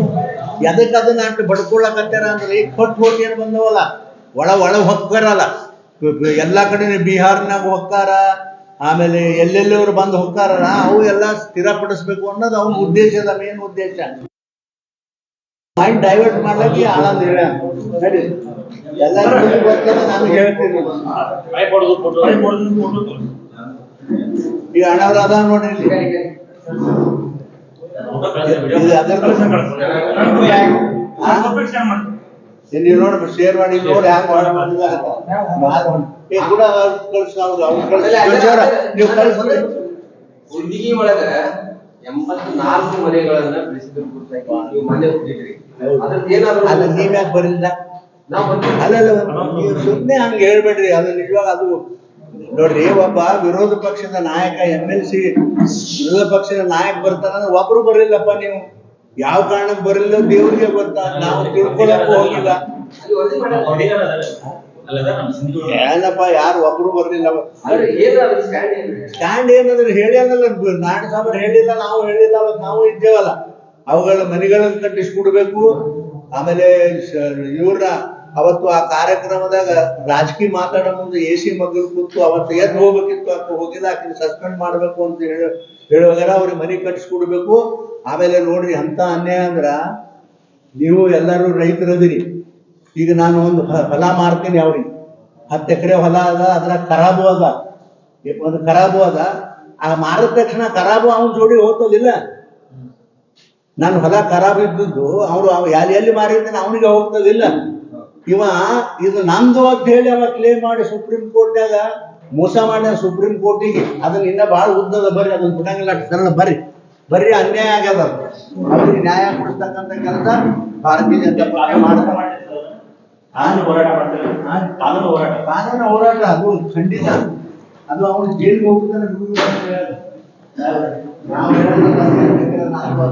ಎದಕ್ ಅದನ್ನ ಅಷ್ಟು ಬಡ್ಕೊಳಕತ್ತಾರ ಅಂದ್ರೆ, ಈಗ ಕೊಟ್ಟು ಹೋಗಿ ಏನ್ ಬಂದವಲ್ಲ, ಒಳ ಹೊಕ್ಕಾರಲ್ಲ. ಎಲ್ಲಾ ಕಡೆ ಬಿಹಾರ್ನಾಗ ಹೊಕ್ಕಾರ, ಆಮೇಲೆ ಎಲ್ಲೆಲ್ಲವರು ಬಂದು ಹೊಕ್ಕಾರ. ಅವು ಎಲ್ಲ ಸ್ಥಿರಪಡಿಸ್ಬೇಕು ಅನ್ನೋದು ಅವನ ಉದ್ದೇಶ, ಮೇನ್ ಉದ್ದೇಶ. ಮೈಂಡ್ ಡೈವರ್ಟ್ ಮಾಡ್ಲಿಕ್ಕೆ ಆನಂದ್ ಹೇಳ ನಡಿ ಎಲ್ಲರಿಗೂ ಗೊತ್ತಿಲ್ಲ ನಾನು ಹೇಳ್ತೀನಿ ಈಗ ಅಣ್ಣವ್ರ ಅದ ನೋಡ್ರಿ ಇಲ್ಲಿ. ಇದು ಇಲ್ಲಿ ನೋಡಿ ಶೇರ್ ಮಾಡಿ ನೋಡಿ ಹ್ಯಾಂಗ ಕೂಡ ನೀವು ಕಳ್ಸಿ ಹುಡುಗಿ ಒಳಗ 84 ಮನೆಗಳನ್ನ ಬೆಳೆಸಿದ್ರು ನೀವು ಮನೆ ಹೋಗಿದ್ರಿ ಅದ್ರದ್ದು ಏನಾದ್ರು ಅದು ನೀವ್ ಯಾಕೆ ಬರಲಿಲ್ಲ ನಾವು ಬಂದಿಲ್ಲ. ಅಲ್ಲಲ್ಲ ನೀವು ಸುಮ್ಮನೆ ಹಂಗೆ ಹೇಳ್ಬೇಡ್ರಿ ಅದು ನಿಜವಾಗ ಅದು ನೋಡ್ರಿ ಒಬ್ಬ ವಿರೋಧ ಪಕ್ಷದ ನಾಯಕ MLC ವಿರೋಧ ಪಕ್ಷದ ನಾಯಕ ಬರ್ತಾನಂದ್ರೆ ಒಬ್ರು ಬರಲಿಲ್ಲಪ್ಪ ನೀವು ಯಾವ ಕಾರಣಕ್ಕೆ ಬರಲಿಲ್ಲ ದೇವ್ರಿಗೆ ಗೊತ್ತಾ ನಾವು ತಿಳ್ಕೊಳಕ್ಕೂ ಹೋಗಿಲ್ಲ ಅಲ್ಲಿ ವರದಿ ಮಾಡ್ಯಾರ. ಏನಪ್ಪ ಯಾರು ಒಬ್ರು ಬರ್ಲಿಲ್ಲ ಆದ್ರೆ ಏನು ಅದ್ರ ಸ್ಟ್ಯಾಂಡ್ ಏನು? ಸ್ಟ್ಯಾಂಡ್ ಏನಾದ್ರು ಹೇಳಿಲ್ಲ ನಾಡ ಸಾಬರ್ ಹೇಳಿಲ್ಲ ನಾವು ಹೇಳಿಲ್ಲ ಅವತ್ತು ನಾವು ಇದ್ದೇವಲ್ಲ ಅವುಗಳ ಮನೆಗಳನ್ನು ಕಟ್ಟಿಸ್ಕೊಡ್ಬೇಕು ಆಮೇಲೆ ಇವ್ರ ಅವತ್ತು ಆ ಕಾರ್ಯಕ್ರಮದಾಗ ರಾಜಕೀಯ ಮಾತಾಡೋ ಮುಂದೆ AC ಮಗಳು ಕೂತು ಅವತ್ತು ಎದ್ದು ಹೋಗ್ಬೇಕಿತ್ತು ಅಂತ ಹೋಗಿಲ್ಲ ಆಕೆ ಸಸ್ಪೆಂಡ್ ಮಾಡ್ಬೇಕು ಅಂತ ಹೇಳುವಾಗ ಅವ್ರಿಗೆ ಮನೆ ಕಟ್ಟಿಸ್ಕೊಡ್ಬೇಕು ಆಮೇಲೆ ನೋಡ್ರಿ ಅಂತ ಅನ್ಯಾಯ ಅಂದ್ರ ನೀವು ಎಲ್ಲರೂ ರೈತರದಿರಿ ಈಗ ನಾನು ಒಂದು ಹೊಲ ಮಾರ್ತೀನಿ ಅವ್ರಿಗೆ 10 ಎಕರೆ ಹೊಲ ಅದ ಅದ್ರ ಖರಾಬು ಅದ ಒಂದು ಖರಾಬು ಅದ ಆ ಮಾರಿದ ತಕ್ಷಣ ಖರಾಬು ಅವನ ಜೋಡಿ ಹೋಗ್ತದಿಲ್ಲ ನಾನು ಹೊಲ ಖರಾಬ್ ಇದ್ದದ್ದು ಅವ್ರು ಎಲ್ಲಿ ಮಾರಿದ್ದಾನೆ ಅವನಿಗೆ ಹೋಗ್ತದಿಲ್ಲ ಇವ ಇದು ನಂದು ಅಂತ ಹೇಳಿ ಅವ ಕ್ಲೇಮ್ ಮಾಡಿ ಸುಪ್ರೀಂ ಕೋರ್ಟ್ನಾಗ ಮೋಸ ಮಾಡ್ಯಾನ ಸುಪ್ರೀಂ ಕೋರ್ಟಿಗೆ ಅದನ್ನ ಇನ್ನ ಬಹಳ ಉದ್ದದ ಬರ್ರಿ ಅದನ್ನ ಬಿಡಂಗಿಲ್ಲ ಸರಳ ಬರ್ರಿ ಅನ್ಯಾಯ ಆಗ್ಯದ ಅವ್ರಿಗೆ ನ್ಯಾಯ ಕೊಡಿಸ್ತಕ್ಕಂಥ ಕೆಲಸ ಭಾರತೀಯ ಜನತಾ ಪಕ್ಷ ಮಾಡ್ತಾರೆ ಕಾನೂನು ಹೋರಾಟ ಅದು ಖಂಡಿತ ಅದು ಅವನು ಜೈಲಿಗೆ ಹೋಗ್ತಾನೆ ನಾವು